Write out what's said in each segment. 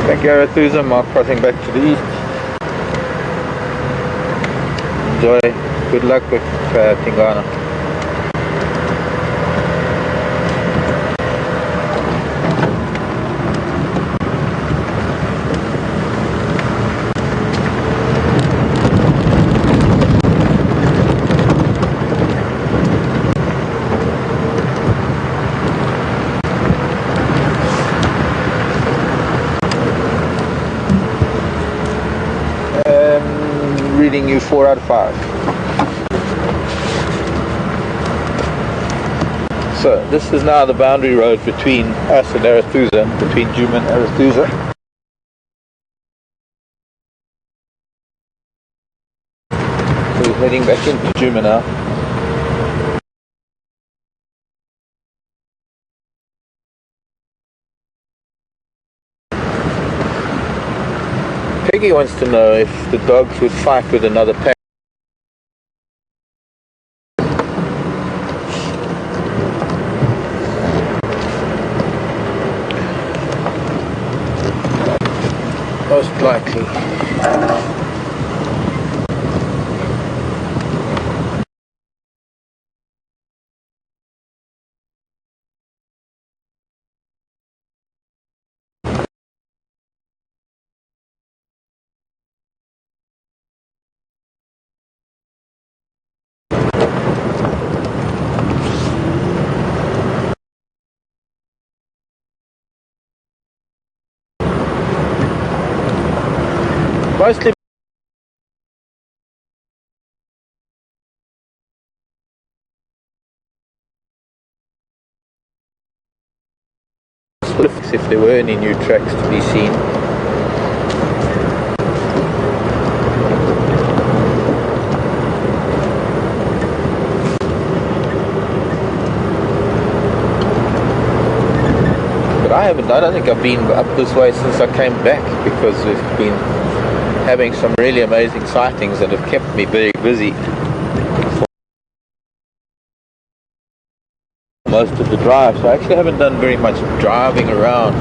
Thank you, Arathusa. Mark crossing back to the east. Enjoy. Good luck with Tingana. Reading you 4 out of 5. So this is now the boundary road between us and Arathusa, between Djuma and Arathusa. So we're heading back into Djuma now. Peggy wants to know if the dogs would fight with another pack. Most likely. Mostly if there were any new tracks to be seen. But I don't think I've been up this way since I came back, because we've been having some really amazing sightings that have kept me very busy for most of the drive. So I actually haven't done very much driving around.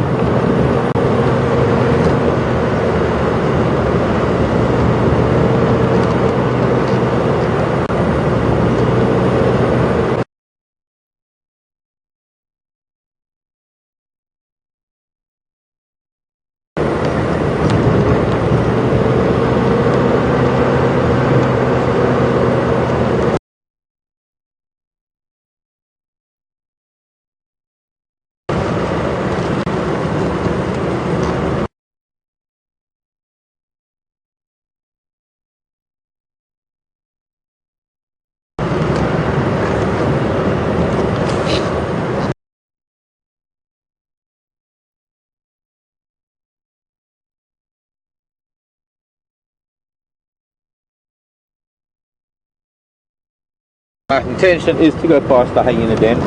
My intention is to go past the hyena den.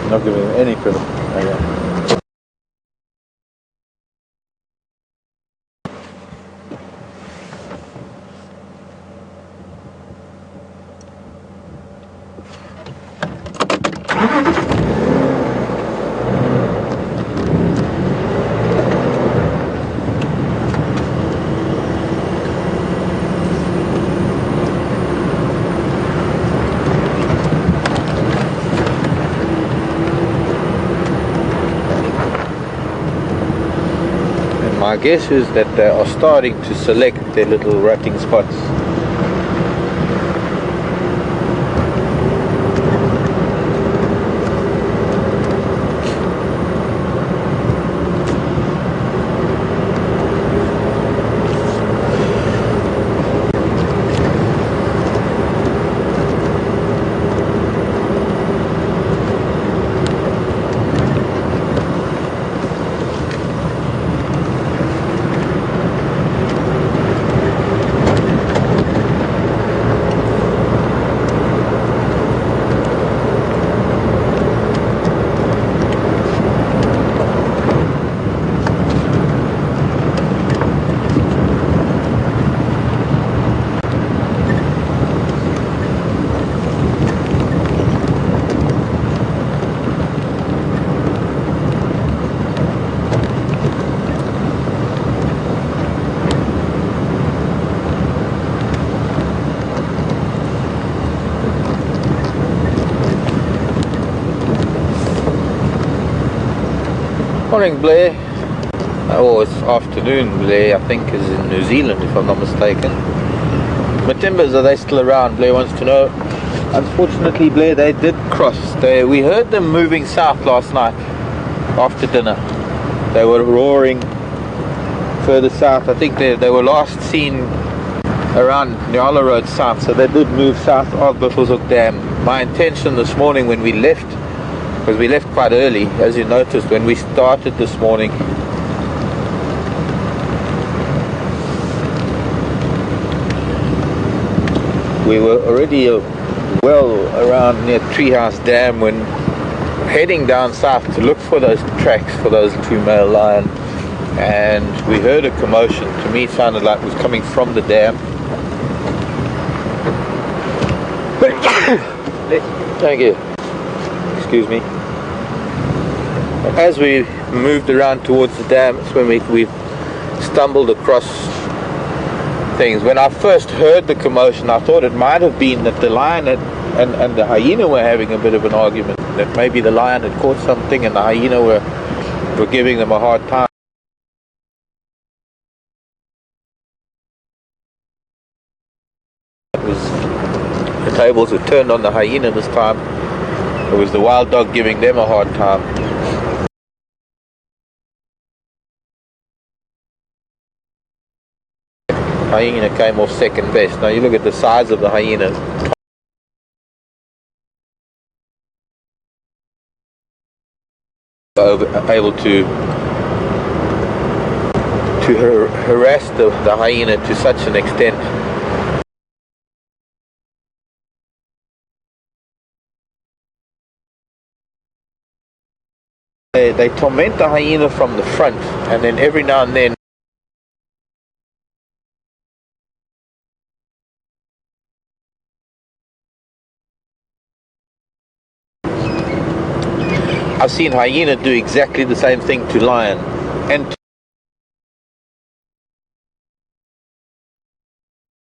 Not giving him any credit. Okay. My guess is that they are starting to select their little rutting spots. Morning, Blair. Oh, it's afternoon. Blair, I think, is in New Zealand, if I'm not mistaken. Matimbas, are they still around? Blair wants to know. Unfortunately, Blair, they did cross. We heard them moving south last night after dinner. They were roaring further south. I think they were last seen around Nyala Road south, so they did move south of Buffelshoek Dam. My intention this morning when we left, because we left quite early, as you noticed when we started this morning, we were already well around near Treehouse Dam when heading down south to look for those tracks for those 2 male lion, and we heard a commotion. To me it sounded like it was coming from the dam. Thank you. Excuse me. As we moved around towards the dam, it's when we stumbled across things. When I first heard the commotion, I thought it might have been that the lion and the hyena were having a bit of an argument, that maybe the lion had caught something and the hyena were giving them a hard time. The tables were turned on the hyena this time. It was the wild dog giving them a hard time. Hyena came off second best. Now you look at the size of the hyena. Able to harass the hyena to such an extent. They torment the hyena from the front, and then every now and then I've seen hyena do exactly the same thing to lion and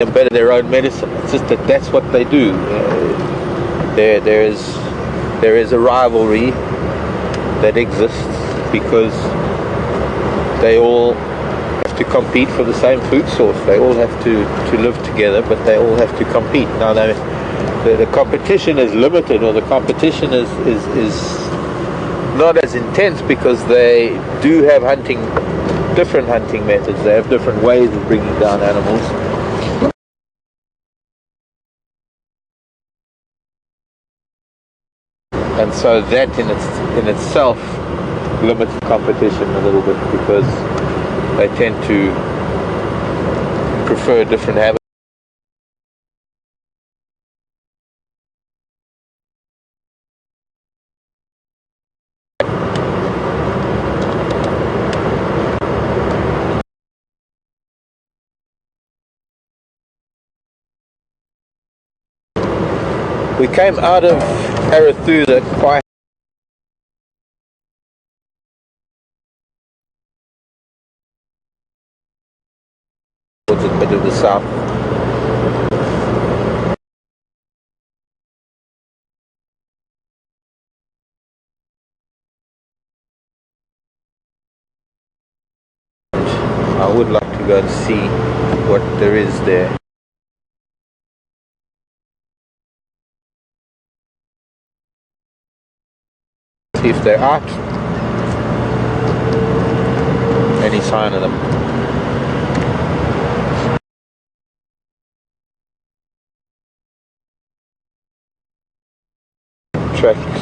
to better their own medicine. It's just that that's what they do. There is a rivalry that exists because they all have to compete for the same food source. They all have to live together, but they all have to compete. Now the competition is limited, or the competition is not as intense because they do have different hunting methods. They have different ways of bringing down animals. And so that in itself limits competition a little bit, because they tend to prefer different habits. We came out of Arathusa quite towards a bit of the south. I would like to go and see what there is there. See if they're out. Any sign of them. Tracks.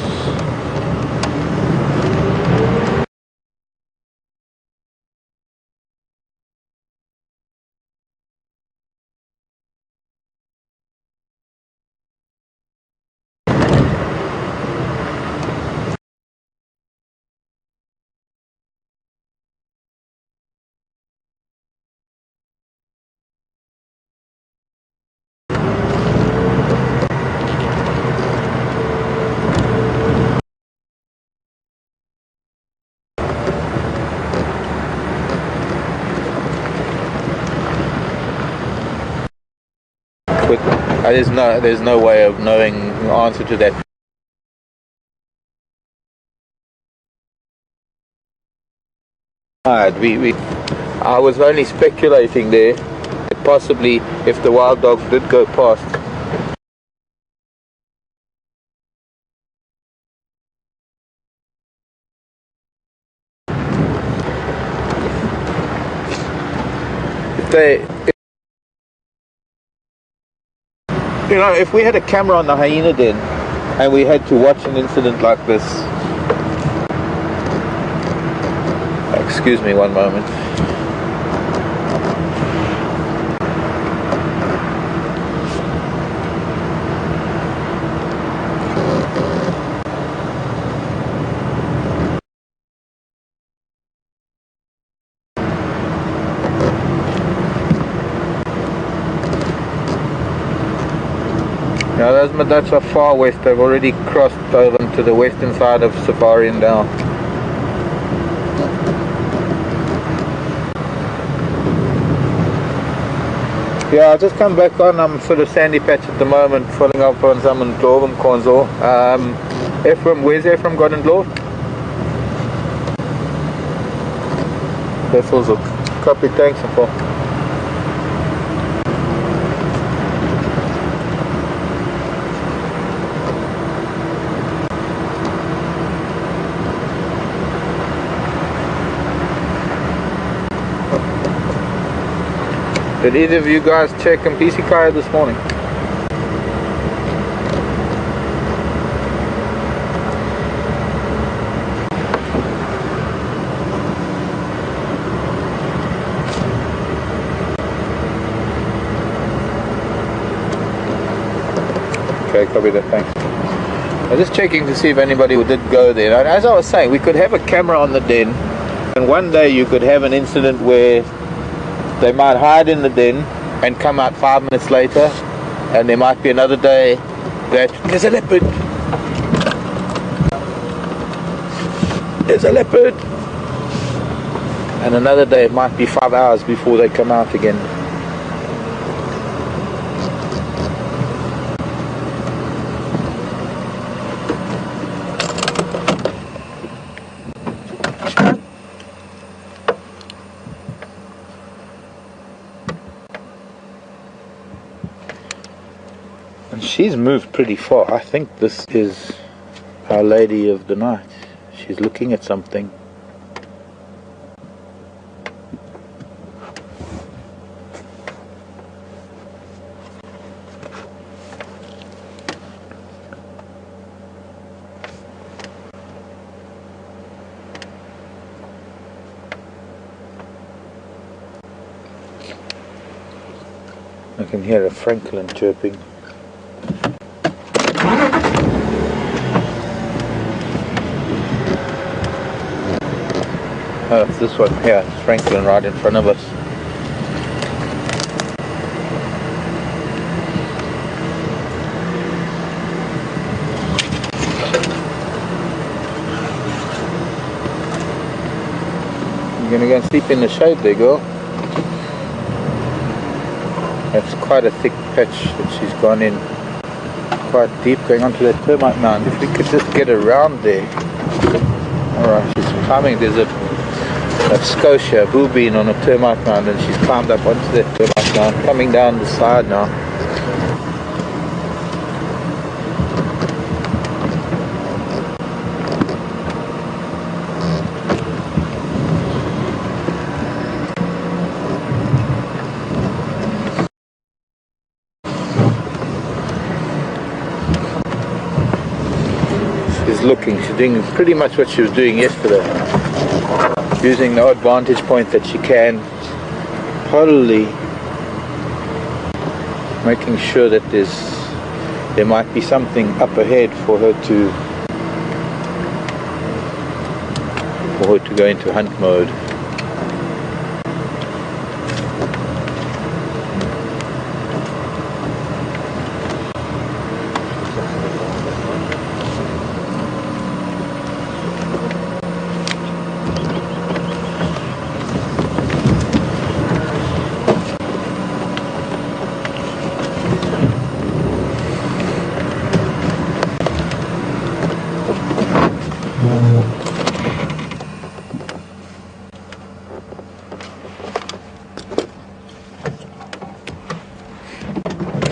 There's no way of knowing the answer to that. I was only speculating there that possibly if the wild dogs did go past. If we had a camera on the hyena den and we had to watch an incident like this. Excuse me one moment. Now those Madats are far west. They've already crossed over to the western side of Safari and down. Yeah, I'll just come back on. I'm sort of sandy patch at the moment, following up on some Ndlovum Konzo. Ephraim, where's Ephraim got Ndlov? That's also copy, thanks for. Did either of you guys check Mpisi Kaya this morning? Okay, copy that, thanks. I was just checking to see if anybody did go there. And as I was saying, we could have a camera on the den, and one day you could have an incident where they might hide in the den and come out 5 minutes later, and there might be another day that there's a leopard. There's a leopard. And another day it might be 5 hours before they come out again. She's moved pretty far. I think this is Our Lady of the Night. She's looking at something. I can hear a francolin chirping. Oh, it's this one here. It's francolin right in front of us. You're gonna go and sleep in the shade there, girl. That's quite a thick patch that she's gone in. Quite deep, going onto that termite mound. If we could just get around there. Alright, she's climbing. There's a scotia, a boobean on a termite mound, and she's climbed up onto that termite mound, coming down the side now. She's looking, she's doing pretty much what she was doing yesterday. Using the odd vantage point that she can, probably making sure that there might be something up ahead for her to go into hunt mode.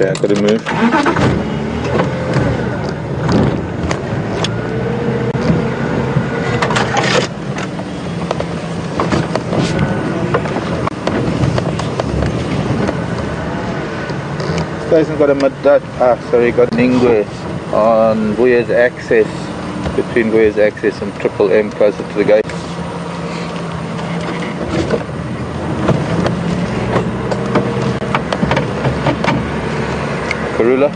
Okay, I've got to move. This guy's got a got an Ingwe on Boyer's Access, between Boyer's Access and Triple M, closer to the gate. Karula.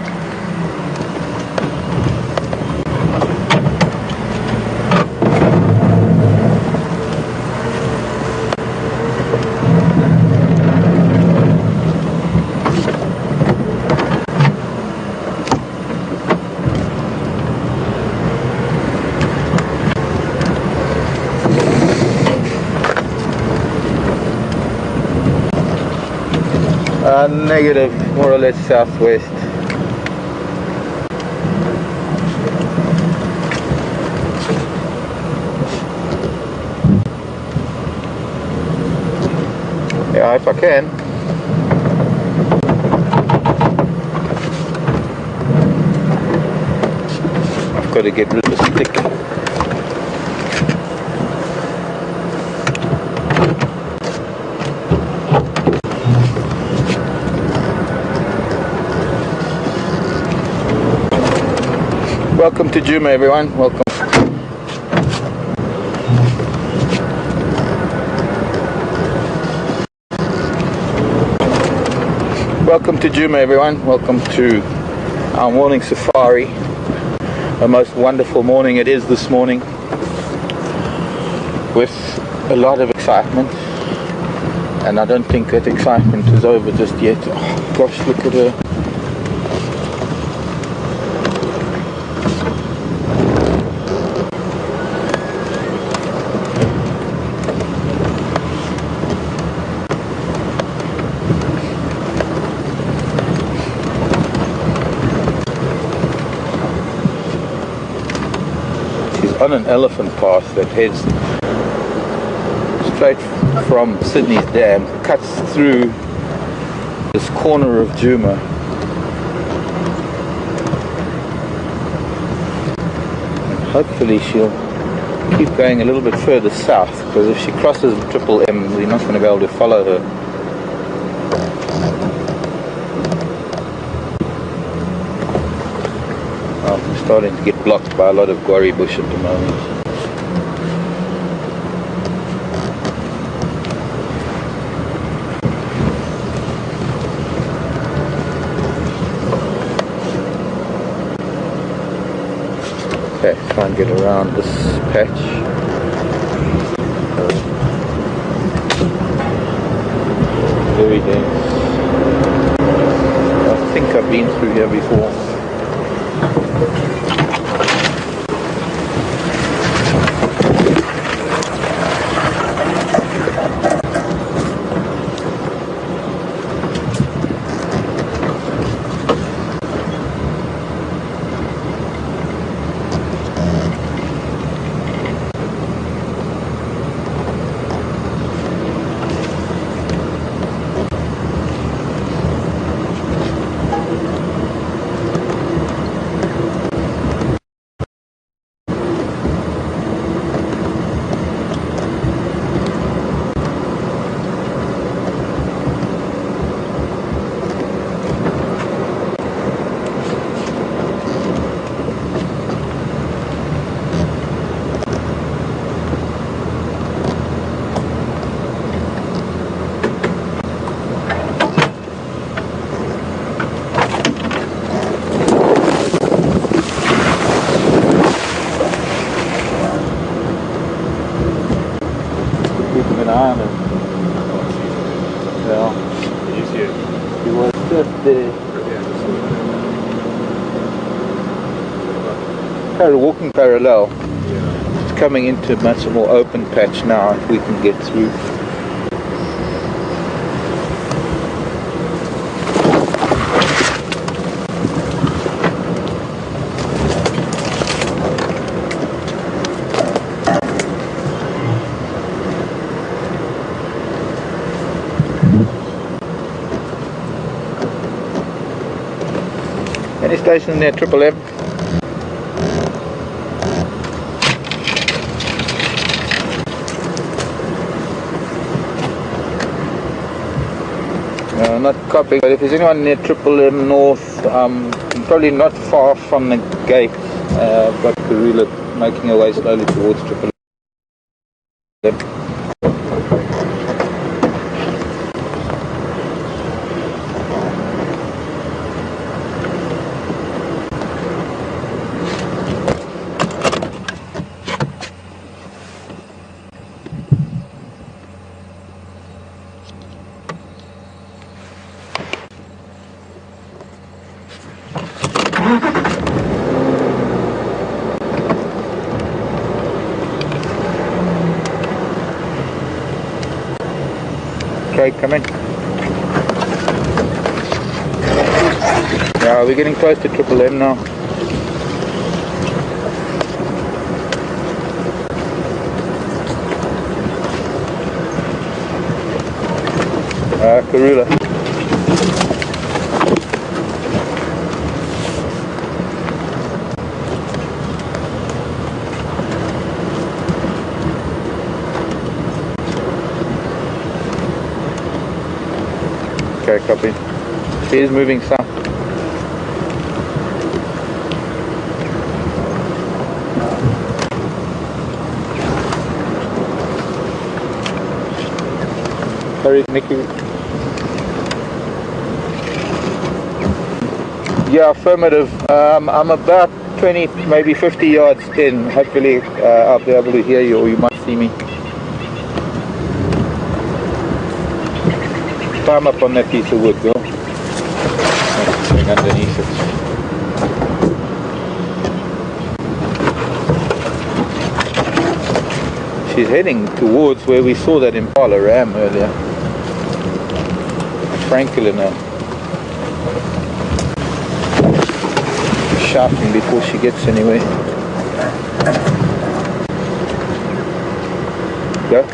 Negative, more or less southwest. Yeah, if I can. I've got to get rid of the stick. Welcome to Djuma, everyone. Welcome. Welcome to Djuma, everyone. Welcome to our morning safari. A most wonderful morning it is this morning, with a lot of excitement, and I don't think that excitement is over just yet. Oh, gosh, look at her. On an elephant path that heads straight from Sydney's Dam, cuts through this corner of Djuma. And hopefully she'll keep going a little bit further south, because if she crosses Triple M, we're not going to be able to follow her. Starting to get blocked by a lot of guarri bush at the moment. Okay, try and get around this patch. Very dense. I think I've been through here before. Walking parallel. It's coming into a much more open patch now, if we can get through. stations near Triple M. Not copying, but if there's anyone near Triple M North, probably not far from the gate, I've got Karula making her way slowly towards Triple M. Craig, come in. Yeah, we're getting close to Triple M now. Karula. Okay, copy. She is moving south. Sorry, Nikki. Yeah, affirmative. I'm about 20, maybe 50 yards in. Hopefully I'll be able to hear you, or you might see me. Climb up on that piece of wood, girl. Going underneath it. She's heading towards where we saw that Impala ram earlier. Franklin now. Shouting before she gets anywhere. Go.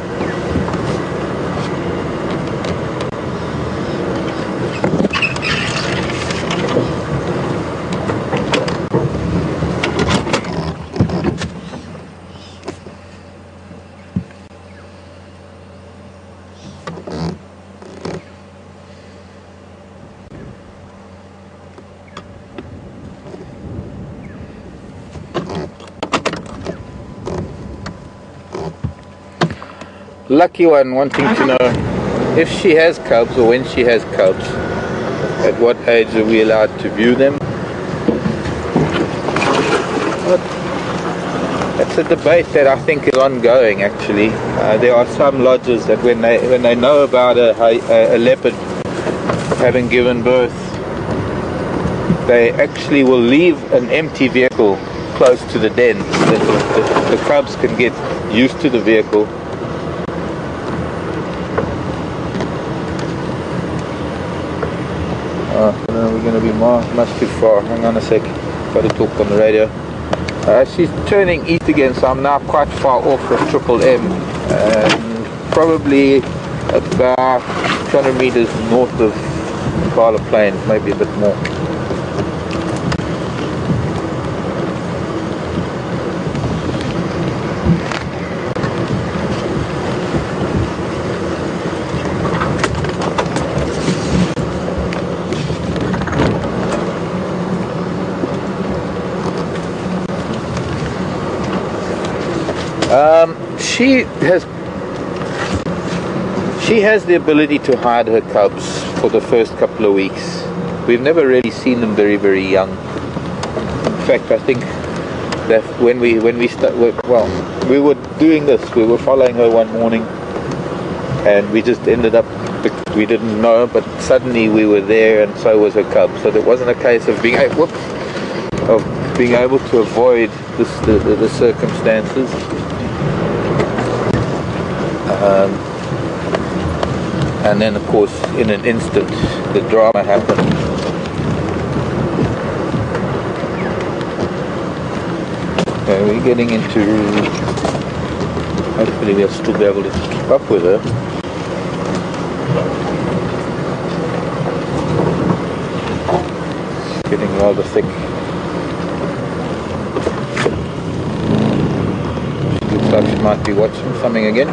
Lucky one wanting to know if she has cubs, or when she has cubs, at what age are we allowed to view them? But that's a debate that I think is ongoing actually. There are some lodges that when they know about a leopard having given birth, they actually will leave an empty vehicle close to the den so that the cubs can get used to the vehicle. We're going to be much too far. Hang on a sec. Got to talk on the radio. She's turning east again, so I'm now quite far off of Triple M. Probably about 200 meters north of Impala Plains, maybe a bit more. She has the ability to hide her cubs for the first couple of weeks. We've never really seen them very, very young. In fact, I think that when we were doing this, we were following her one morning, and we just ended up, we didn't know, but suddenly we were there, and so was her cub. So it wasn't a case of being able to avoid the circumstances. And then of course in an instant the drama happened. Okay, we're getting into, hopefully we'll still be able to keep up with her. It's getting rather thick. like she might be watching something again.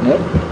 No?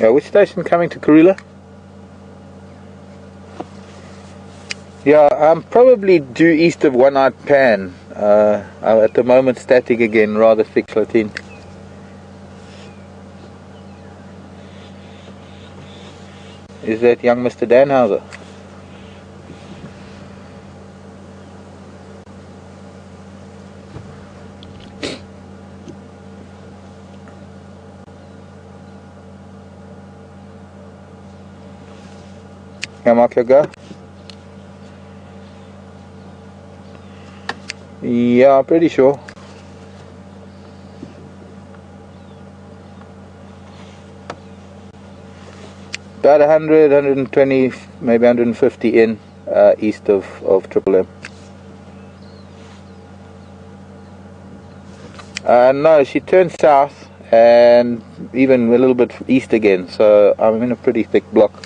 Yeah, which station coming to Karula? Yeah, I'm probably due east of One-Eyed Pan. I'm at the moment static again, rather thick Latin. Is that young Mr. Danhauser? Can I mark your go? Yeah, I'm pretty sure. About 100, 120, maybe 150 in east of Triple M. No, she turned south and even a little bit east again, so I'm in a pretty thick block.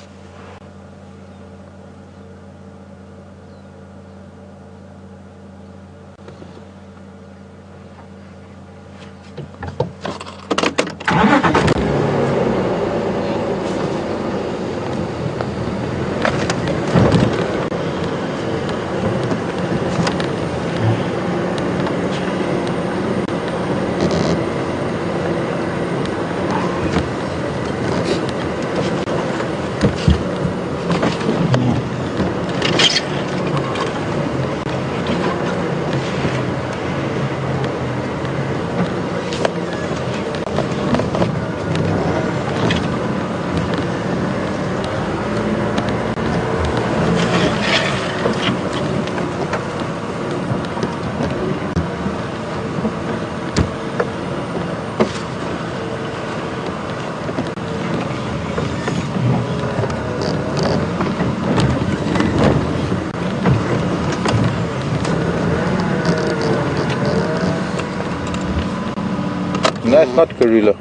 No, it's not Karula.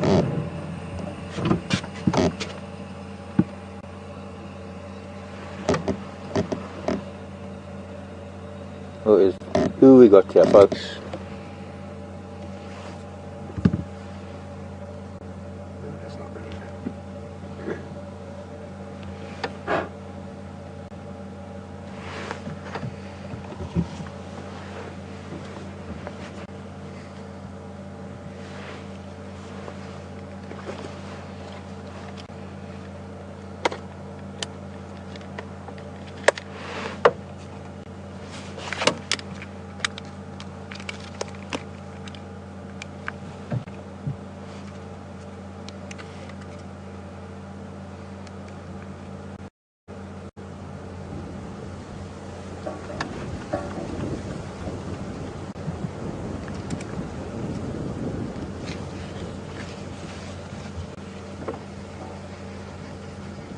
Who we got here, folks?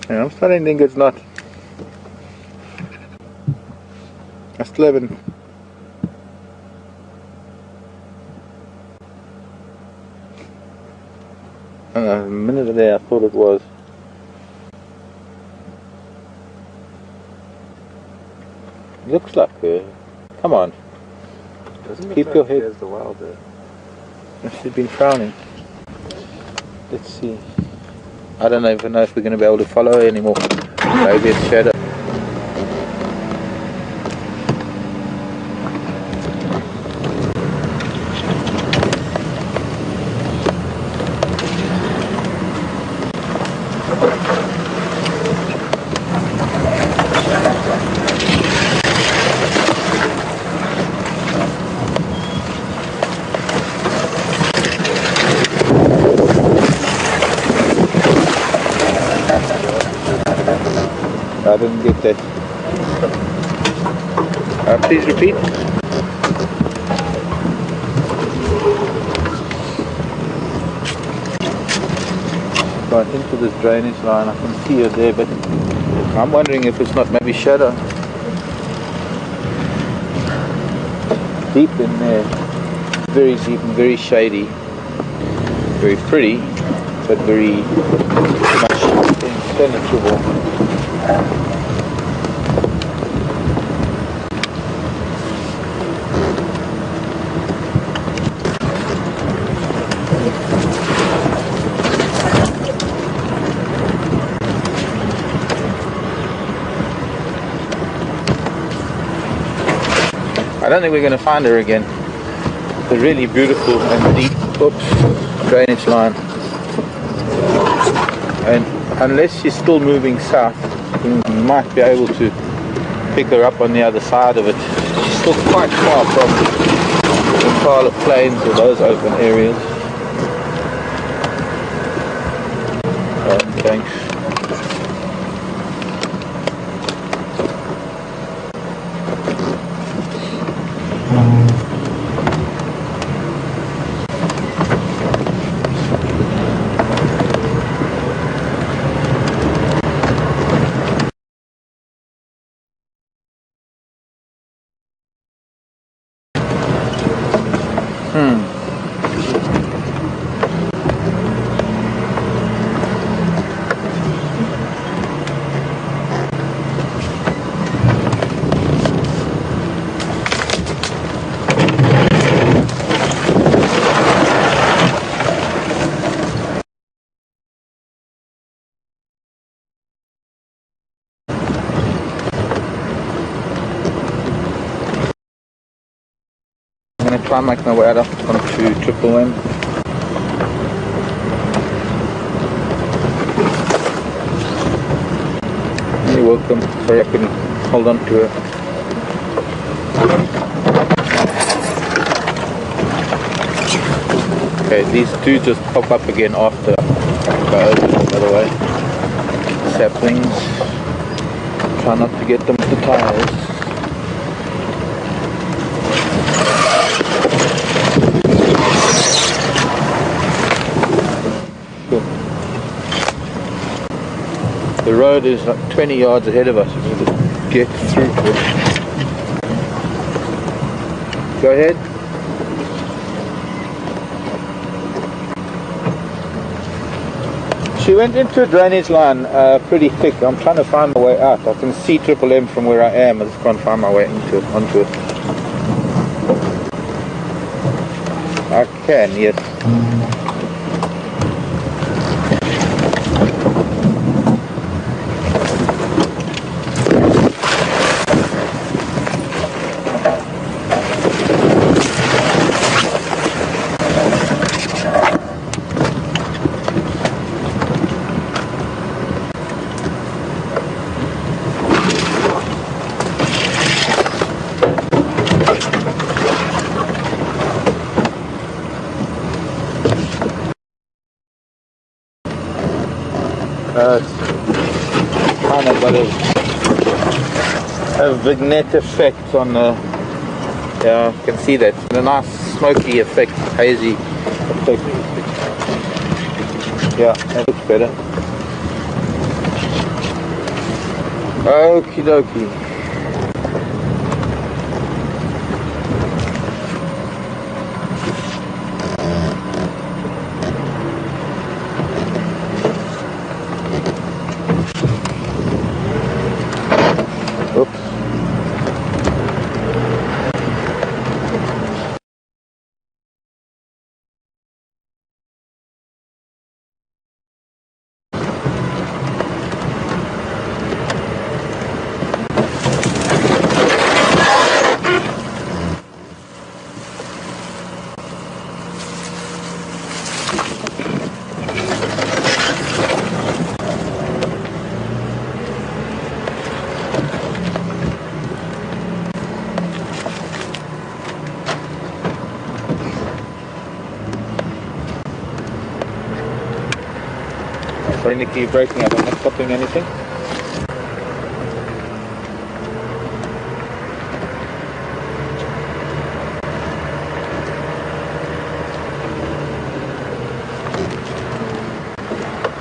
Yeah, I'm starting to think it's not. I still haven't. I don't know, a minute there I thought it was. Looks like come on. Doesn't Keep look your like head. there's the wilder. She's been frowning. Let's see. I don't even know if we're going to be able to follow her anymore. Maybe it's shadow. I didn't get that. Please repeat. Right into this drainage line, I can see it there, but I'm wondering if it's not maybe shadow. Deep in there, very deep and very shady, very pretty, but very much impenetrable. I don't think we're going to find her again. The really beautiful and deep drainage line. And unless she's still moving south, we might be able to pick her up on the other side of it. She's still quite far from the Impala Plains or those open areas. Thanks. I'm going to try and make my way out onto Triple M. You're welcome. Sorry I couldn't hold on to her. Okay, these two just pop up again after I go over the other way. Saplings. Try not to get them to the tires. The road is like 20 yards ahead of us. We need to get through to it. Go ahead. She went into a drainage line pretty thick. I'm trying to find my way out. I can see Triple M from where I am. I just can't find my way onto it. I can, yes. Kind of got a vignette effect on the, yeah, you can see that, a nice smoky effect, hazy effect. Yeah, that looks better. Okie dokie. Sorry Nikki, you're breaking up. I'm not copying anything.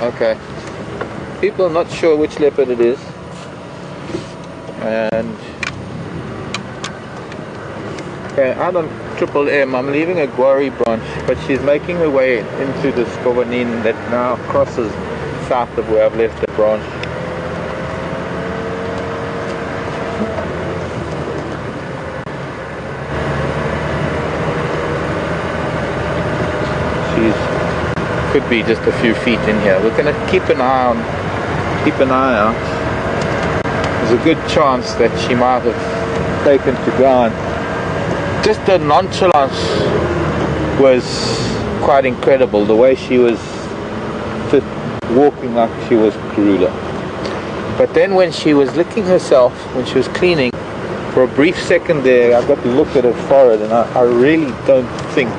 Okay. People are not sure which leopard it is. And okay, out on Triple M, I'm leaving a Guari branch, but she's making her way into the Skovanin that now crosses south of where I've left the branch. Could be just a few feet in here. We're going to keep an eye out. There's a good chance that she might have taken to ground. Just the nonchalance was quite incredible. The way she was just walking like she was Karula. But then when she was licking herself, when she was cleaning, for a brief second there, I got to look at her forehead, and I really don't think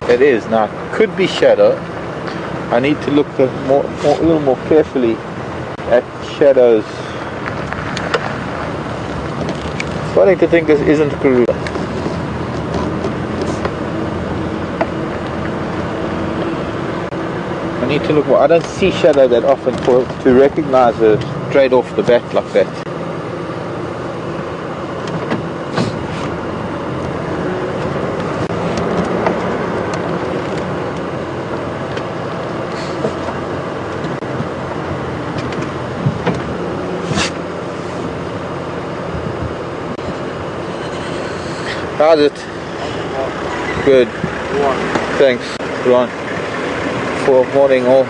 it is. Now, it could be shadow. I need to look a little more carefully at shadows. Starting to think this isn't Karula. I need to look more. I don't see shadow that often to recognize her straight off the bat like that. How's it? Good. Thanks, Ron. For morning all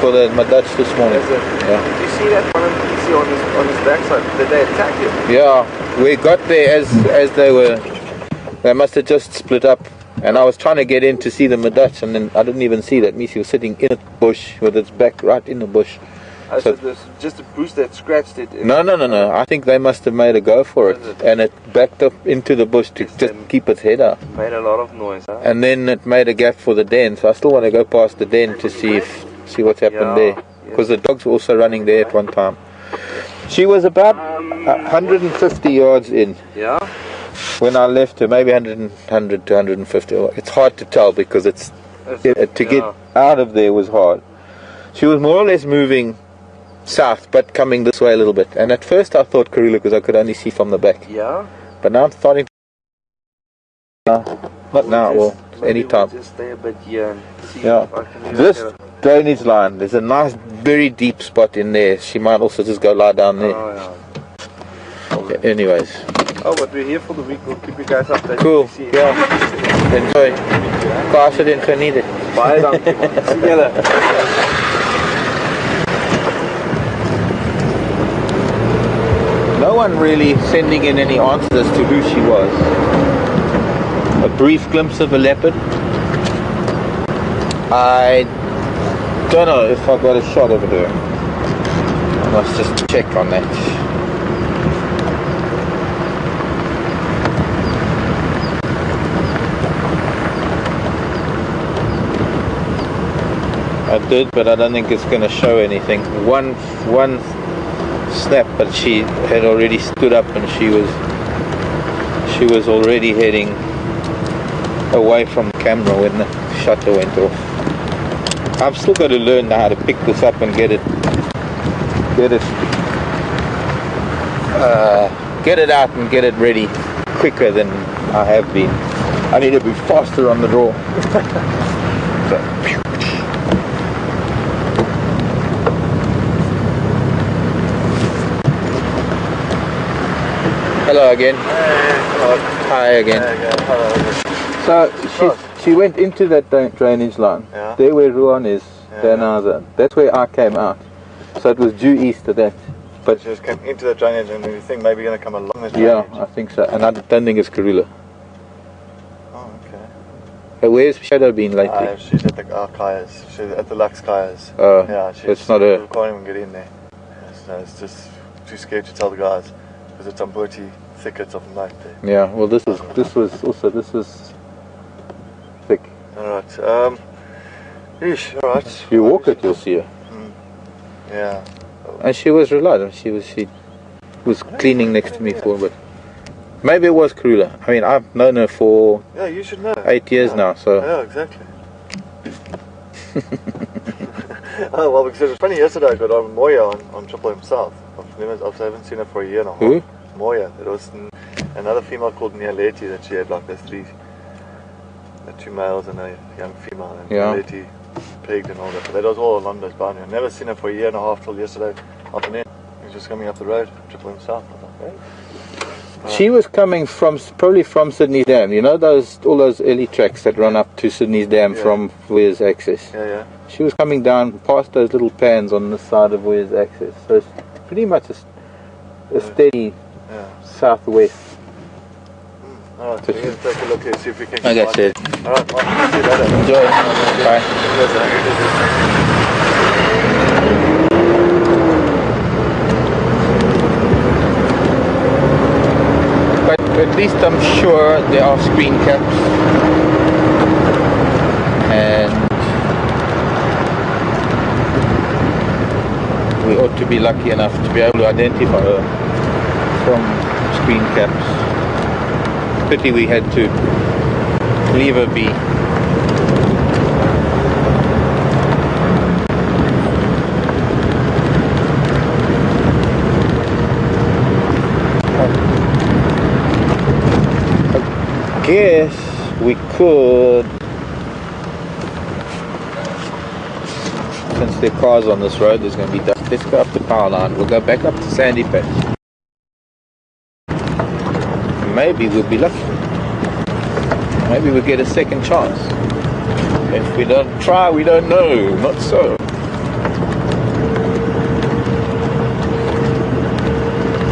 for my Dutch this morning. Yeah. Did you see that one you see on his backside? Did they attack him? Yeah, we got there as they must have just split up, and I was trying to get in to see the Dutch, and then I didn't even see that Missy was sitting in a bush with its back right in the bush. So there's just a bruise that scratched it. No. I think they must have made a go for it, and it backed up into the bush to just keep its head out. Made a lot of noise, huh? And then it made a gap for the den, so I still want to go past the den to see what's happened there, because the dogs were also running there at one time. She was about 150 yards in. Yeah. When I left her, maybe 100 to 150. It's hard to tell because to get out of there was hard. She was more or less moving south, but coming this way a little bit. And at first I thought Karula because I could only see from the back. Yeah. But now I'm starting to... not now, well, anytime. We'll just stay a bit here and see if I can this drainage line, there's a nice, very deep spot in there. She might also just go lie down there. Oh, yeah. Okay, anyways. Oh, but we're here for the week. We'll keep you guys updated. Cool, yeah. Enjoy. Paas het en geniet het. Baie dankie, man. Sien julle. No one really sending in any answers to who she was. A brief glimpse of a leopard. I don't know if I got a shot of her. I must just check on that. I did, but I don't think it's going to show anything. One snap, but she had already stood up and she was already heading away from the camera when the shutter went off. I've still got to learn how to pick this up and get it out and get it ready quicker than I have been. I need to be faster on the draw. So, hello again. Hi again. So she went into that drainage line. Yeah. There where Ruan is, that's where I came out. So it was due east of that. But she just came into the drainage, and you think maybe going to come along this drainage? Yeah, I think so. And I don't think it's Karula. Oh, okay. Where's Shadow been lately? She's at the Kayas. She's at the Lux Kayas. Yeah, it's not her. We can't even get in there. So it's just too scared to tell the guys. Because it's on Boaty thickets of night there. Yeah, well this was thick. Alright, alright. If you walk it, you'll see her. Yeah. And she was reliable. She was cleaning next to me for a bit. Maybe it was Karula. I mean, I've known her for you should know. 8 years now, so. Yeah, exactly. Oh, well, because it was funny yesterday. I got on Moya on Triple M South. I haven't seen her for a year now. Who? Moya. It was another female called Nialeti that she had like the two males and a young female. And Nialeti pegged and all that. But that was all along those boundaries. I've never seen her for a year and a half till yesterday afternoon. He was just coming up the road, Triple M South. I was like, hey. She was coming probably from Sydney Dam. You know all those early tracks that run up to Sydney's Dam from Weir's Access. Yeah. She was coming down past those little pans on the side of Weir's Access. So it's pretty much a steady southwest. Alright, so we're going to take a look here, see if we can like I said. Alright, well, see you later. Enjoy. Bye. But at least I'm sure there are screen caps, and we ought to be lucky enough to be able to identify her from screen caps. Pity we had to leave her be. I guess we could, since there are cars on this road, there's going to be dust. Let's go up the power line. We'll go back up to Sandy Patch. Maybe we'll be lucky. Maybe we'll get a second chance. If we don't try, we don't know. Not so.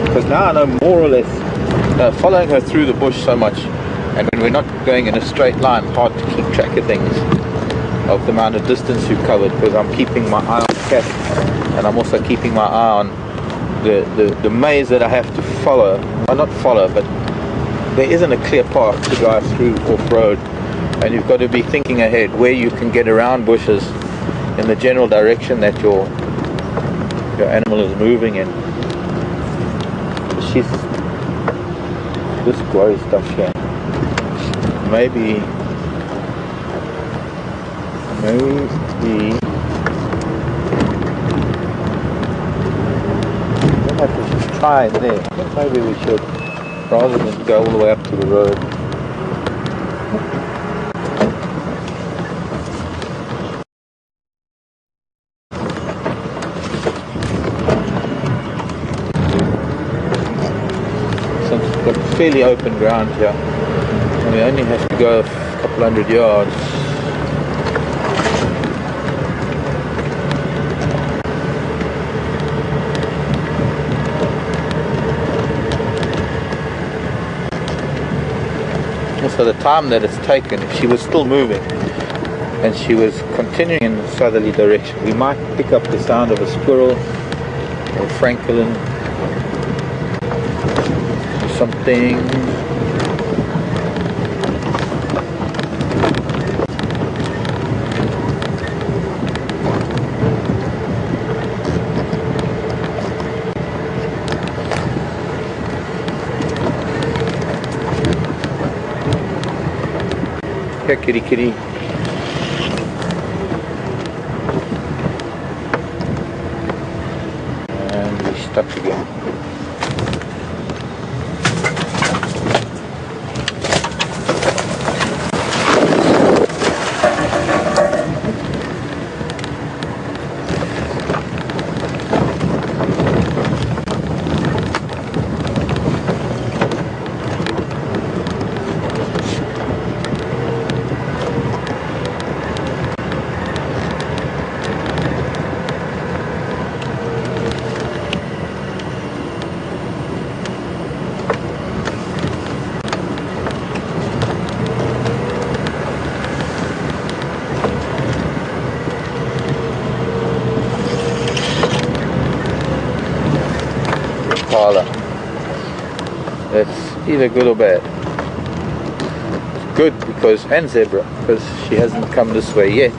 Because now I know more or less, following her through the bush so much, and when we're not going in a straight line, hard to keep track of things, of the amount of distance you've covered, because I'm keeping my eye on the cat, and I'm also keeping my eye on the maze that I have to follow. Well, not follow, but there isn't a clear path to drive through off-road, and you've got to be thinking ahead where you can get around bushes in the general direction that your animal is moving in. This growy stuff here. Maybe I don't have to just try it there. I think maybe we should, rather than go all the way up to the road. Since we've got fairly open ground here, and we only have to go a couple hundred yards. So the time that it's taken, if she was still moving and she was continuing in a southerly direction, we might pick up the sound of a squirrel or francolin or something. Kitty kitty. And we stuck again. It's either good or bad. It's good because, and zebra, because she hasn't come this way yet.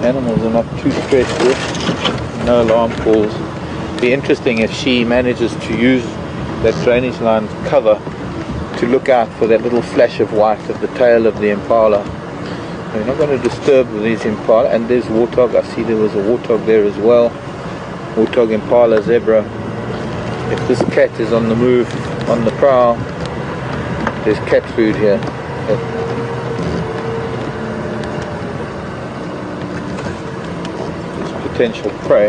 Animals are not too stressed yet. No alarm calls. Be interesting if she manages to use that drainage line cover to look out for that little flash of white at the tail of the impala. We're not going to disturb these impala. And there's warthog. I see there was a warthog there as well. Warthog, impala, zebra. If this cat is on the move, on the prowl, there's cat food here. There's potential prey.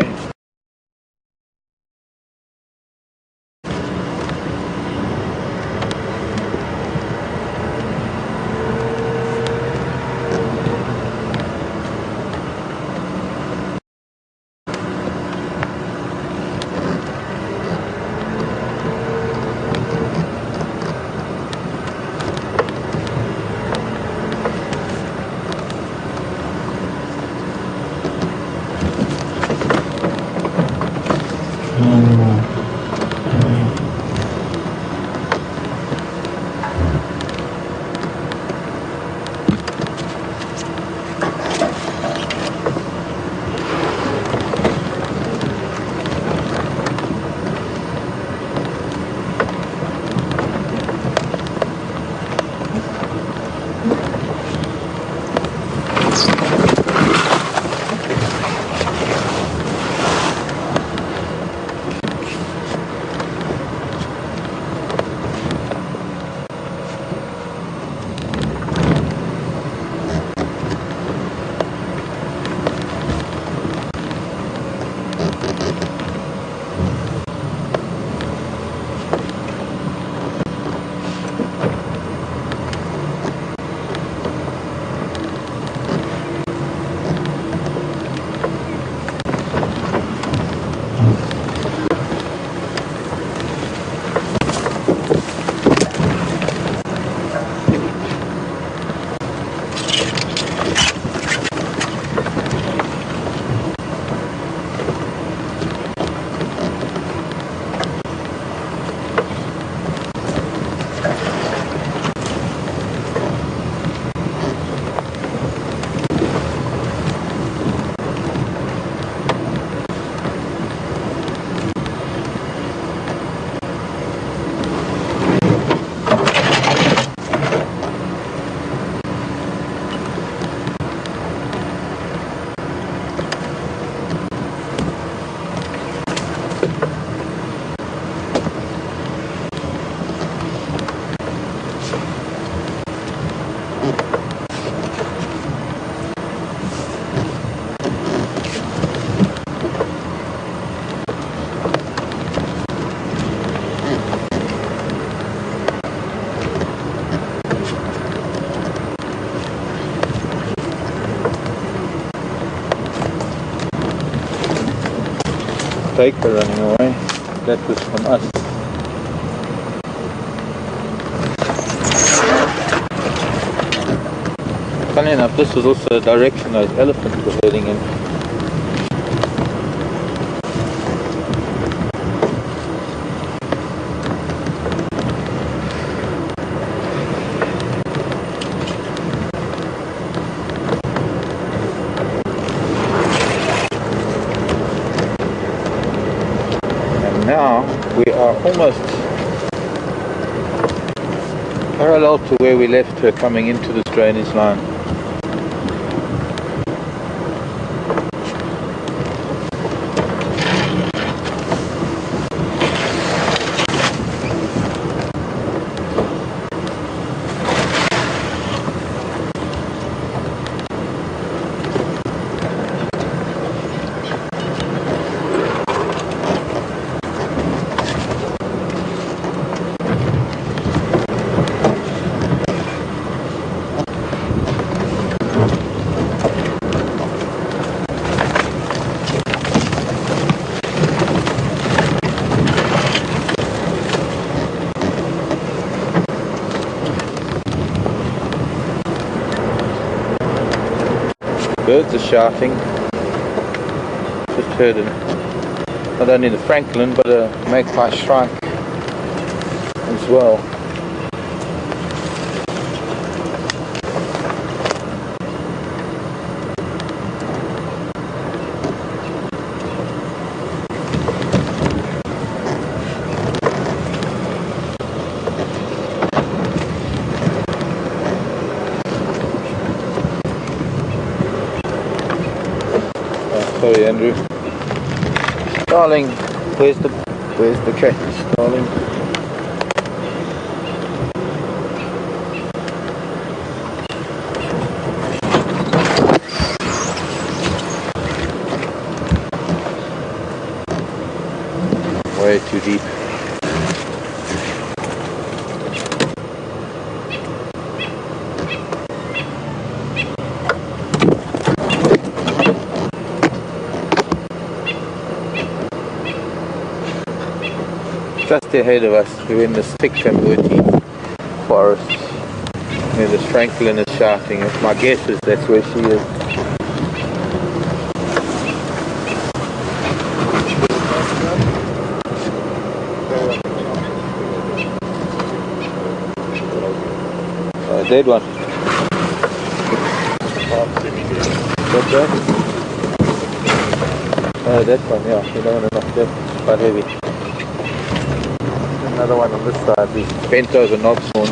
Taker running away. That was from us. Funny enough, this was also the direction those elephants were heading in. Now we are almost parallel to where we left her coming into this drainage line. Birds are shouting. Just heard not only the francolin but a magpie shrike as well. Hey Andrew. Darling, where's the cat, darling? Way too deep. Just ahead of us, we're in the thick and woody forest. There's Franklin is shouting. My guess is that's where she is. Dead one. What's that? That one, yeah. You don't want to knock that. It's quite heavy. Another one on this side. These bent over knobs on.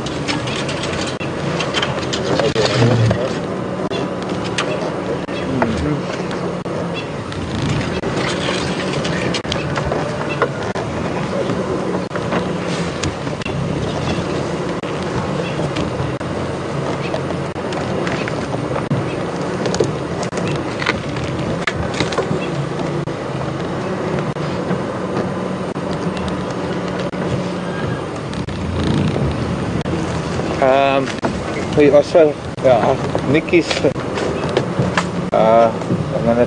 We also, Nikki's, I'm going to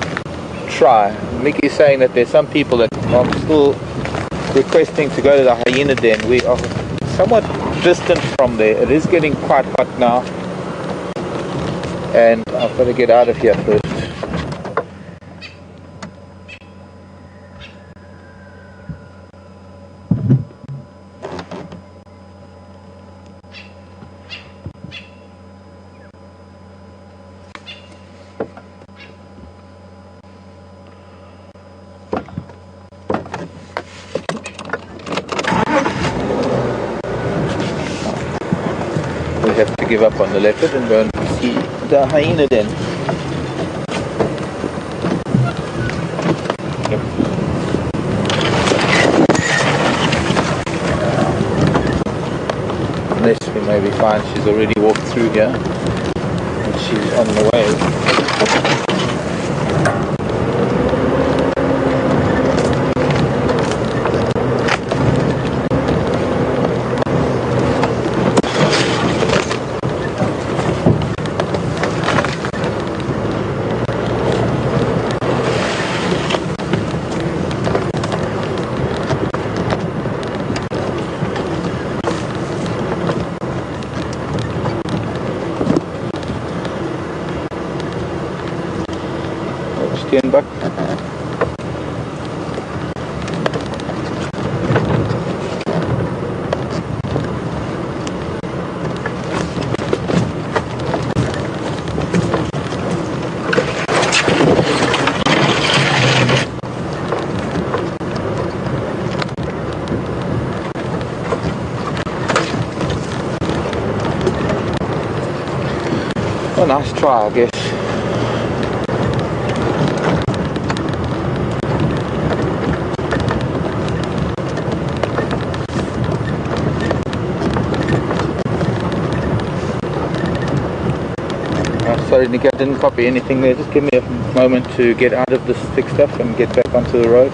try. Nikki's saying that there's some people that are still requesting to go to the hyena den. We are somewhat distant from there. It is getting quite hot now. And I've got to get out of here first. Have to give up on the leopard and go and see the hyena den. Yep. Unless we maybe find she's already walked through here and she's on the way. Steenbok. A nice try, I guess. Sorry Nick, I didn't copy anything there. Just give me a moment to get out of this thick stuff and get back onto the road.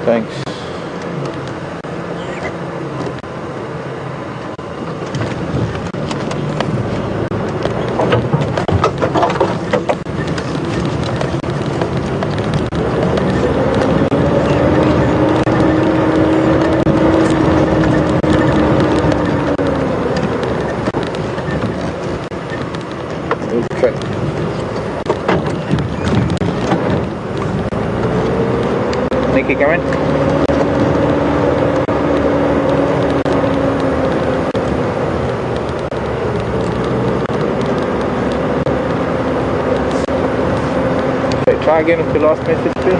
Thanks. Okay. Nikki, come in. Try again with your last message, please.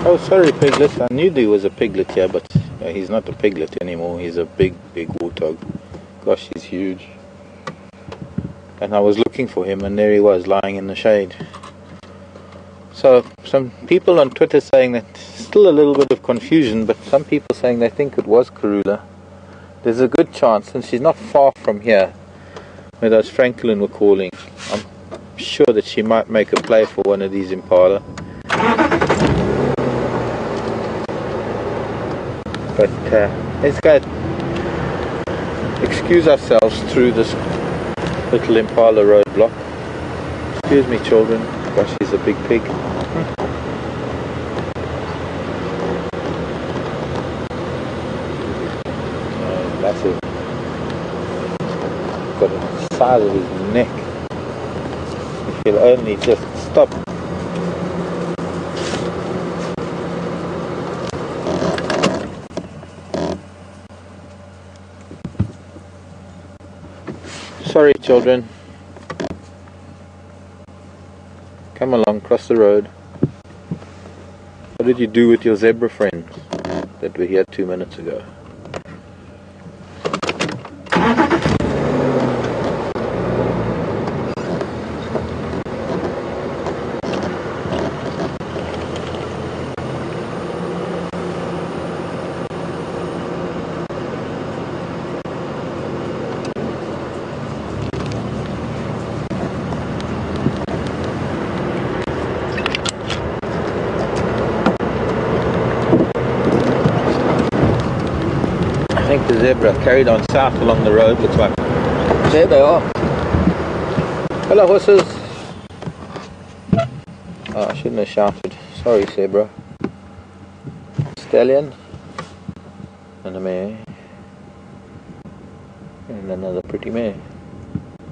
Oh, sorry, Piglet. I knew there was a piglet here, but he's not a piglet anymore. He's a big, big warthog. Gosh, he's huge. And I was looking for him, and there he was, lying in the shade. So, some people on Twitter saying that still a little bit of confusion, but some people saying they think it was Karula. There's a good chance, since she's not far from here, where those Franklin were calling. I'm sure that she might make a play for one of these Impala. But let's go excuse ourselves through this little Impala roadblock. Excuse me, children. Gosh, he's a big pig. Massive. Got the size of his neck. If he'll only just stop. Sorry, children. Come along, cross the road. What did you do with your zebra friends that were here 2 minutes ago? I think the zebra carried on south along the road, looks like. There they are. Hello, horses. Oh, I shouldn't have shouted. Sorry, zebra. Stallion. And a mare. And another pretty mare.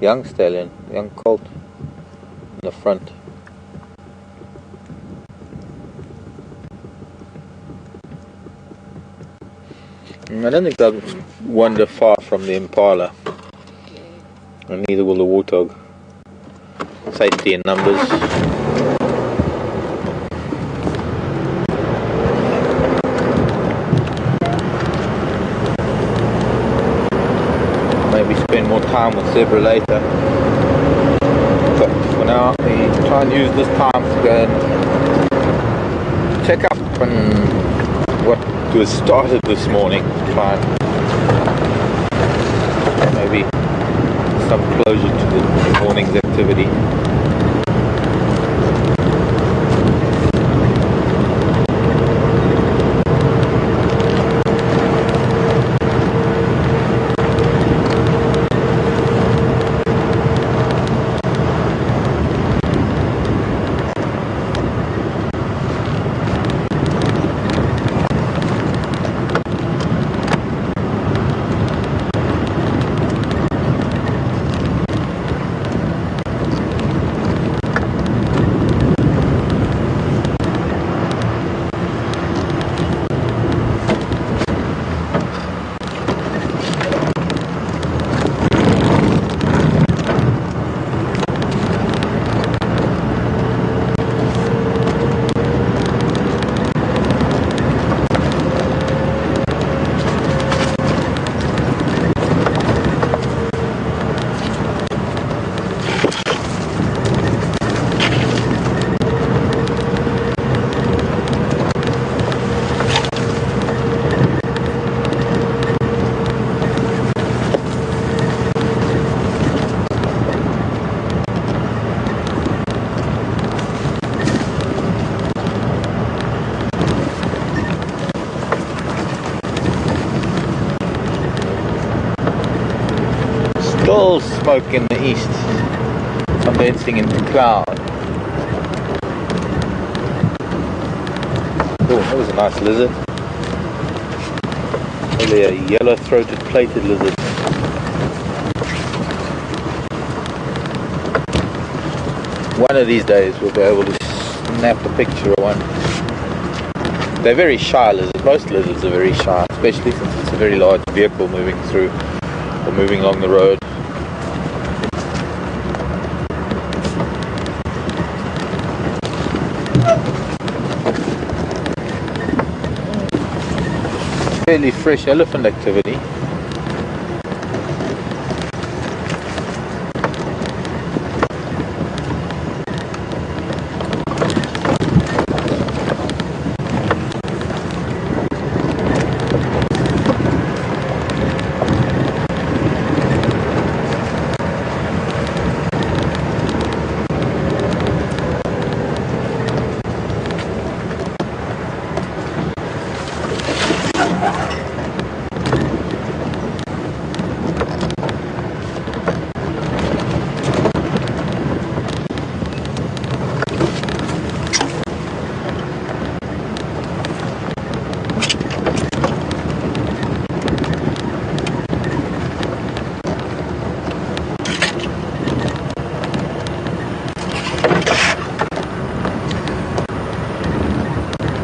Young stallion, young colt. In the front. I don't think they'll wander far from the Impala, and neither will the warthog. Safety in numbers. Maybe spend more time with zebra later, but for now we try and use this time to go and check up on what was started this morning. Try and maybe some closure to the morning's activity. Still smoke in the east, condensing into cloud. Oh, that was a nice lizard. Probably a yellow-throated plated lizard. One of these days we'll be able to snap a picture of one. They're very shy lizards. Most lizards are very shy, especially since it's a very large vehicle moving through or moving along the road. Fairly fresh elephant activity.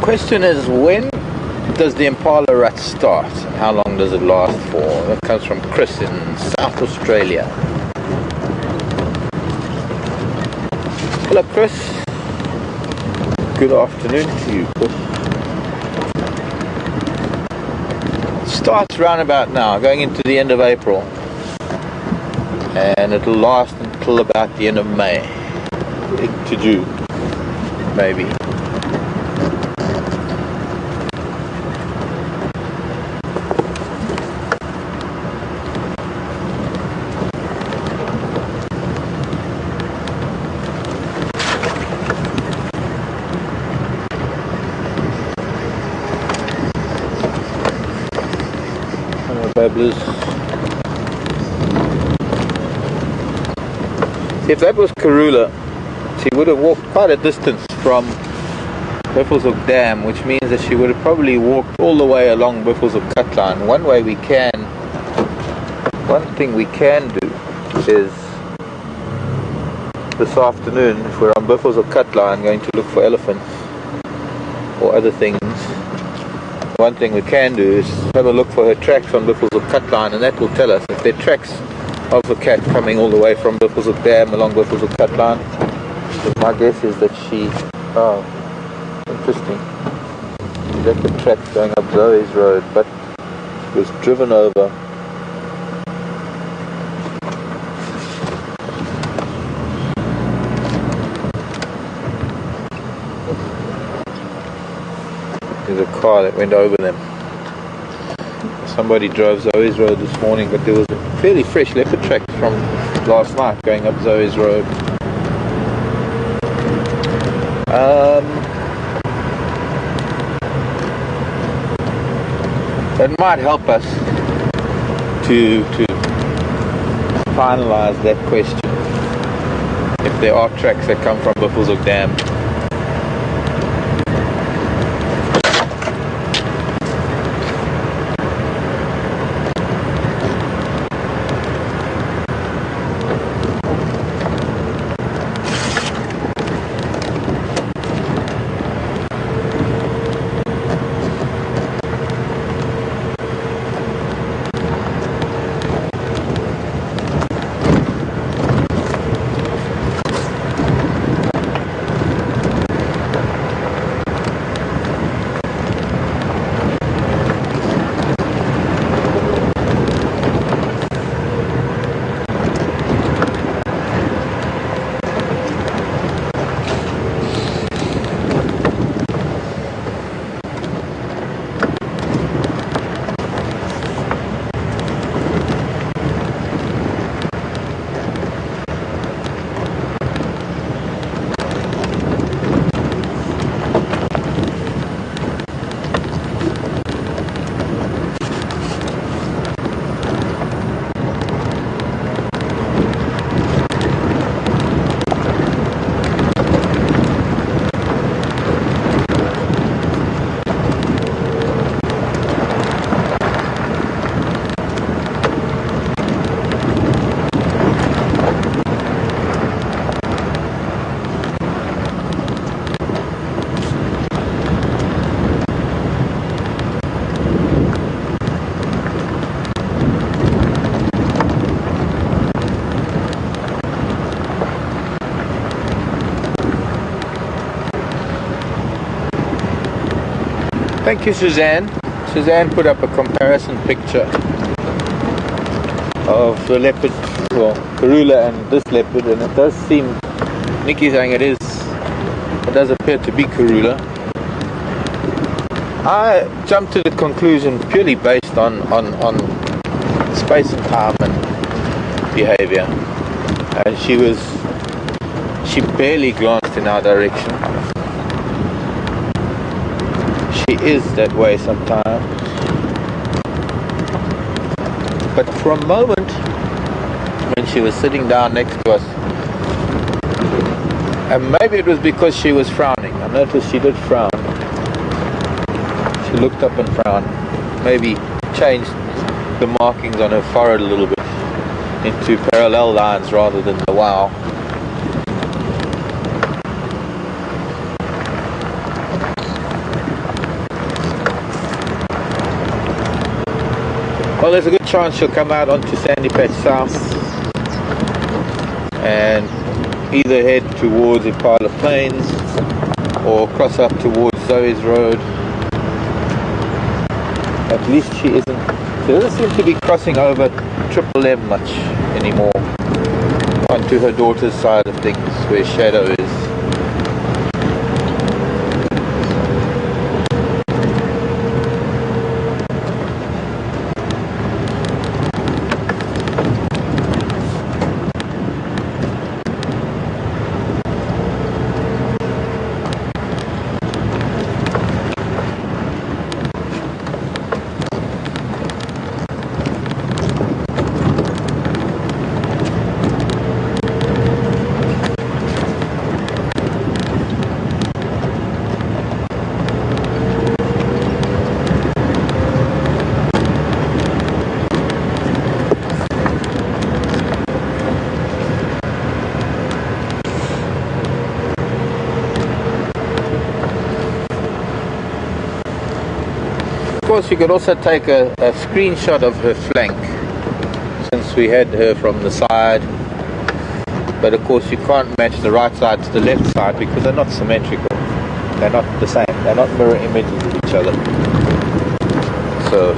Question is, when does the impala rut start and how long does it last for? That comes from Chris in South Australia. Hello Chris, good afternoon to you Chris. It starts round about now, going into the end of April, and it'll last until about the end of May, into June maybe. Babblers. If that was Karula, she would have walked quite a distance from Buffelshoek Dam, which means that she would have probably walked all the way along Buffelshoek Cutline. One thing we can do is this afternoon, if we're on Buffelshoek Cutline going to look for elephants or other things, one thing we can do is have a look for her tracks on Buffelshoek Cutline, and that will tell us if there are tracks of the cat coming all the way from Buffelshoek Dam along Buffelshoek Cutline. So my guess is that she... oh, interesting. That's the tracks going up Zoe's Road, but it was driven over. There's a car that went over them. Somebody drove Zoe's Road this morning, but there was a fairly fresh leopard track from last night going up Zoe's Road. It might help us to finalize that question, if there are tracks that come from Buffelshoek Dam. Thank you, Suzanne. Suzanne put up a comparison picture of the leopard, well, Karula and this leopard, and it does seem, Nikki's saying it does appear to be Karula. I jumped to the conclusion purely based on space and time and behavior. And she barely glanced in our direction. She is that way sometimes. But for a moment, when she was sitting down next to us, and maybe it was because she was frowning. I noticed she did frown. She looked up and frowned. Maybe changed the markings on her forehead a little bit into parallel lines rather than the wow. Well, there's a good chance she'll come out onto Sandy Patch South and either head towards Impala Plains or cross up towards Zoe's Road. At least she doesn't seem to be crossing over Triple M much anymore onto her daughter's side of things where Shadow is. Of course, you could also take a screenshot of her flank, since we had her from the side. But of course, you can't match the right side to the left side because they're not symmetrical. They're not the same. They're not mirror images of each other. So,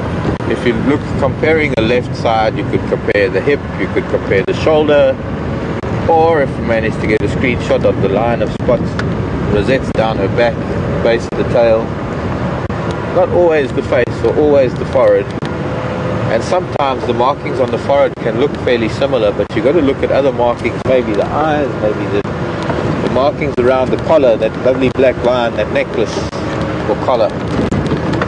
if you look comparing the left side, you could compare the hip, you could compare the shoulder, or if you manage to get a screenshot of the line of spots, rosettes down her back, base of the tail. Not always the face or always the forehead, and sometimes the markings on the forehead can look fairly similar, but you've got to look at other markings, maybe the eyes, maybe the markings around the collar, that lovely black line, that necklace or collar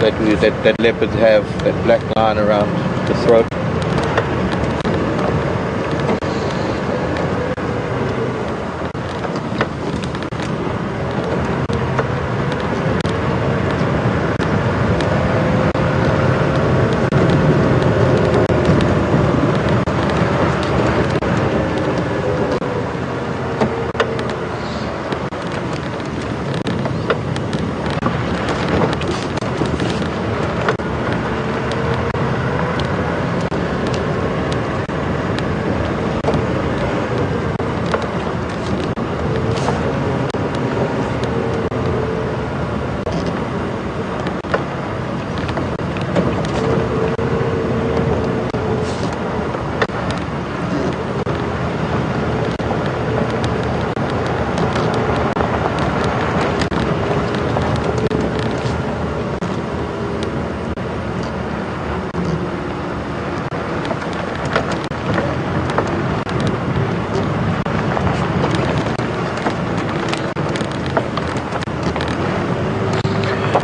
that leopards have, that black line around the throat.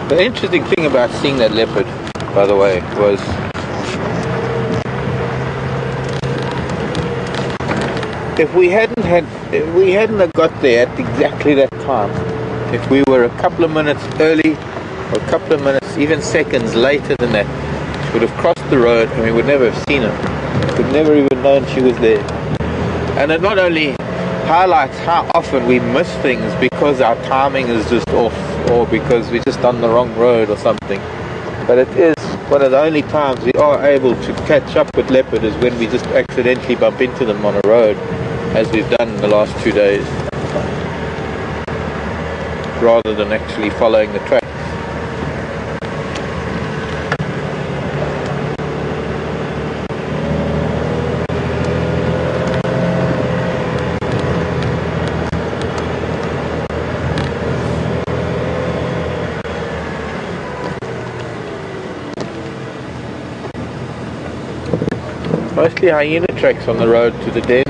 The interesting thing about seeing that leopard, by the way, was if we hadn't have got there at exactly that time, if we were a couple of minutes early or a couple of minutes, even seconds later than that, she would have crossed the road and we would never have seen her. We would never even known she was there. And it not only highlights how often we miss things because our timing is just off, or because we're just on the wrong road or something. But it is one of the only times we are able to catch up with leopard is when we just accidentally bump into them on a road, as we've done in the last 2 days, rather than actually following the track. Mostly hyena tracks on the road to the den.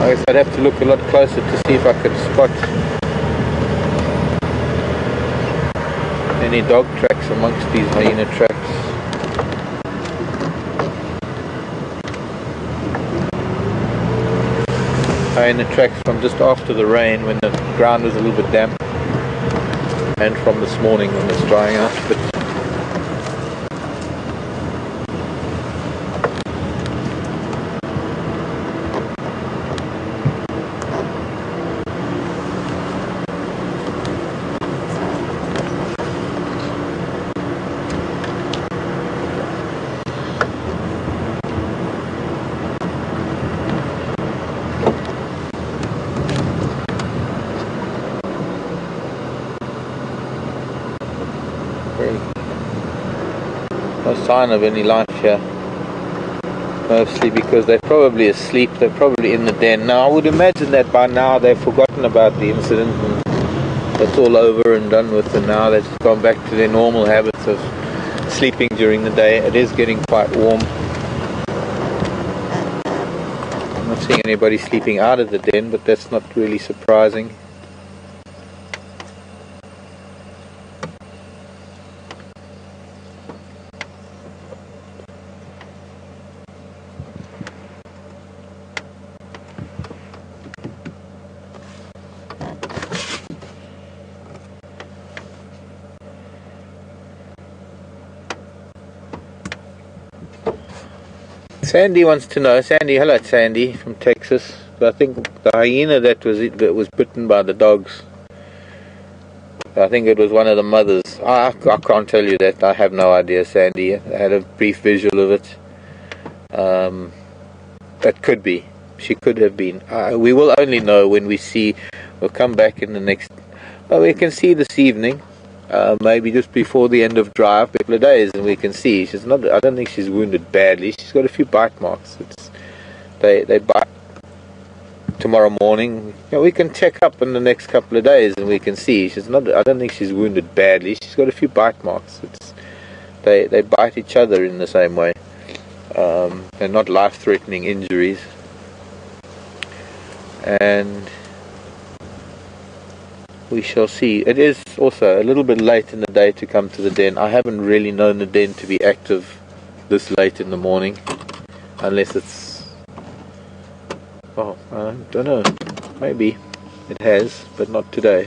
I guess I'd have to look a lot closer to see if I could spot any dog tracks amongst these hyena tracks. Hyena tracks from just after the rain when the ground was a little bit damp, and from this morning when it's drying out. But no sign of any life here, mostly because they're probably asleep. They're probably in the den now. I would imagine that by now they've forgotten about the incident and it's all over and done with, and now they've gone back to their normal habits of sleeping during the day. It is getting quite warm. I'm not seeing anybody sleeping out of the den, but that's not really surprising. Sandy wants to know. Sandy, hello Sandy from Texas. I think the hyena that was bitten by the dogs, I think it was one of the mothers. I can't tell you that. I have no idea, Sandy. I had a brief visual of it. That could be. She could have been. We will only know when we see. We'll come back in the next. Well, we can see this evening. Maybe just before the end of drive, a couple of days, and we can see she's not. I don't think she's wounded badly. She's got a few bite marks. They bite tomorrow morning. You know, we can check up in the next couple of days, and we can see she's not. I don't think she's wounded badly. She's got a few bite marks. They bite each other in the same way. They're not life-threatening injuries, and we shall see. It is also a little bit late in the day to come to the den. I haven't really known the den to be active this late in the morning, unless it's, well, I don't know, maybe it has, but not today.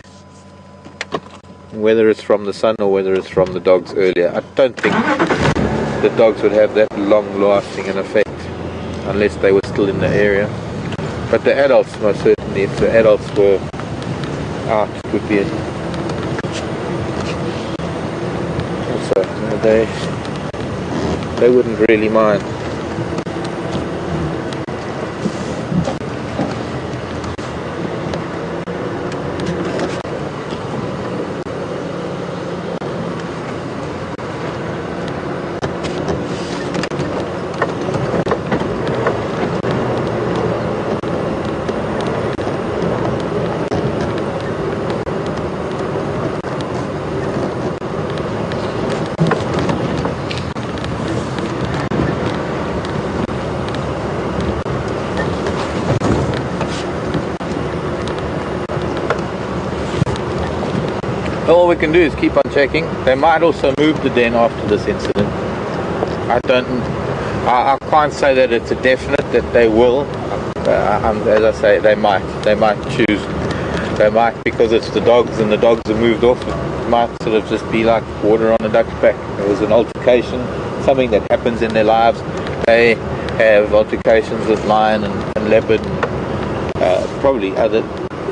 Whether it's from the sun or whether it's from the dogs earlier, I don't think the dogs would have that long-lasting an effect unless they were still in the area. But the adults, most certainly, if the adults were out, it would be also, they wouldn't really mind. All we can do is keep on checking. They might also move the den after this incident. I can't say that it's a definite that they will. As I say, they might choose. They might, because it's the dogs and the dogs have moved off. It might sort of just be like water on a duck's back. There was an altercation, something that happens in their lives. They have altercations with lion and leopard, and probably other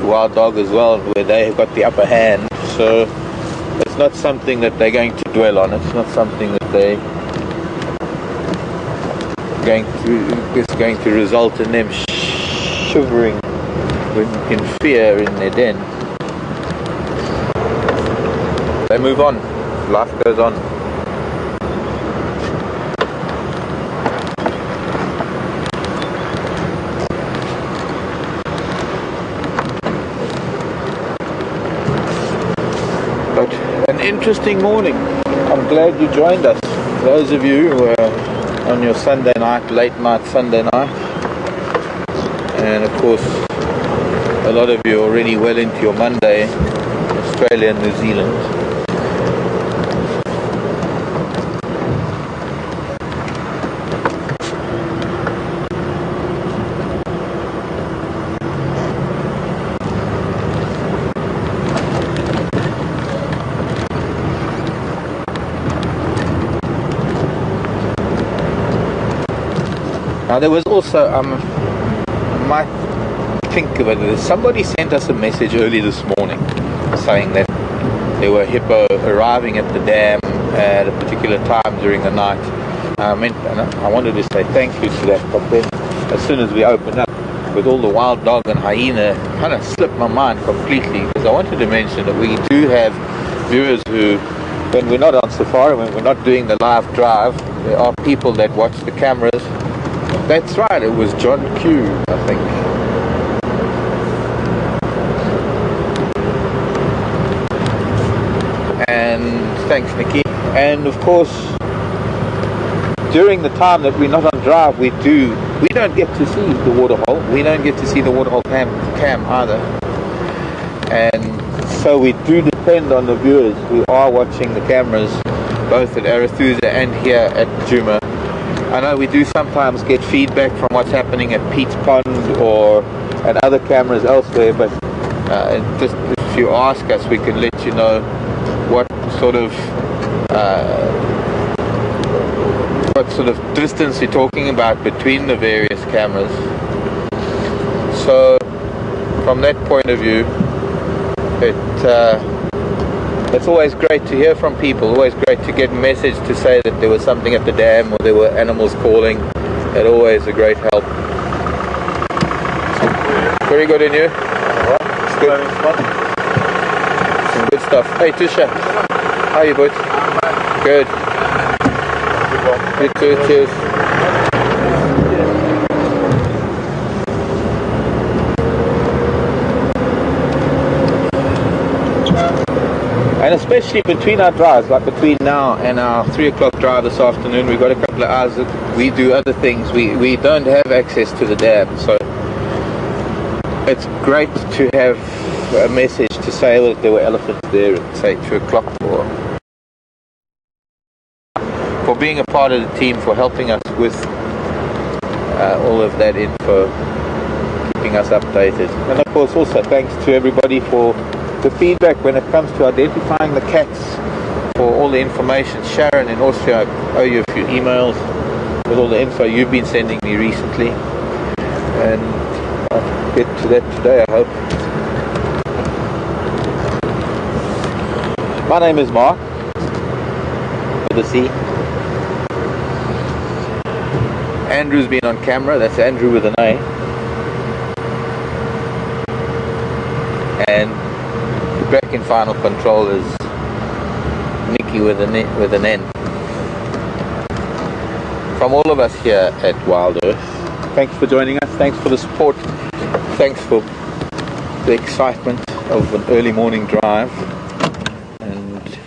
wild dog as well, where they have got the upper hand. So it's not something that they're going to dwell on. It's not something that they it's going to result in them shivering in fear in their den. They move on. Life goes on. But an interesting morning. I'm glad you joined us. those of you who are on your Sunday night, late night Sunday night, and of course a lot of you are already well into your Monday, Australia and New Zealand. Now there was also, I might think of it, somebody sent us a message early this morning saying that there were hippo arriving at the dam at a particular time during the night. I wanted to say thank you to that, but then as soon as we opened up with all the wild dog and hyena, it kind of slipped my mind completely, because I wanted to mention that we do have viewers who, when we're not on safari, when we're not doing the live drive, there are people that watch the cameras. That's right, it was John Q, I think. And thanks, Nikki. And of course, during the time that we're not on drive, we don't get to see the waterhole. We don't get to see the waterhole cam either. And so we do depend on the viewers who are watching the cameras, both at Arathusa and here at Djuma. I know we do sometimes get feedback from what's happening at Pete's Pond or at other cameras elsewhere, but just if you ask us, we can let you know what sort of distance you're talking about between the various cameras. So from that point of view, it's always great to hear from people, always great to get a message to say that there was something at the dam or there were animals calling. It's always a great help. Very good in you. It's good. Some good stuff. Hey Tisha, how are you boys? Good. You too, cheers. And especially between our drives, like between now and our 3 o'clock drive this afternoon, we've got a couple of hours that we do other things. We don't have access to the dam, so it's great to have a message to say that there were elephants there at, say, 2 o'clock, for being a part of the team, for helping us with all of that info, keeping us updated. And of course also thanks to everybody for the feedback when it comes to identifying the cats, for all the information. Sharon in Austria, I owe you a few emails with all the info you've been sending me recently, and I'll get to that today, I hope. My name is Mark, with a C. Andrew's been on camera, that's Andrew with an A. And back in final control is Nikki with an N. From all of us here at Wild Earth, thanks for joining us, thanks for the support, thanks for the excitement of an early morning drive, and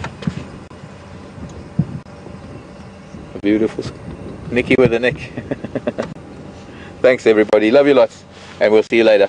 a beautiful Nikki with a Nick. Thanks everybody, love you lots, and we'll see you later.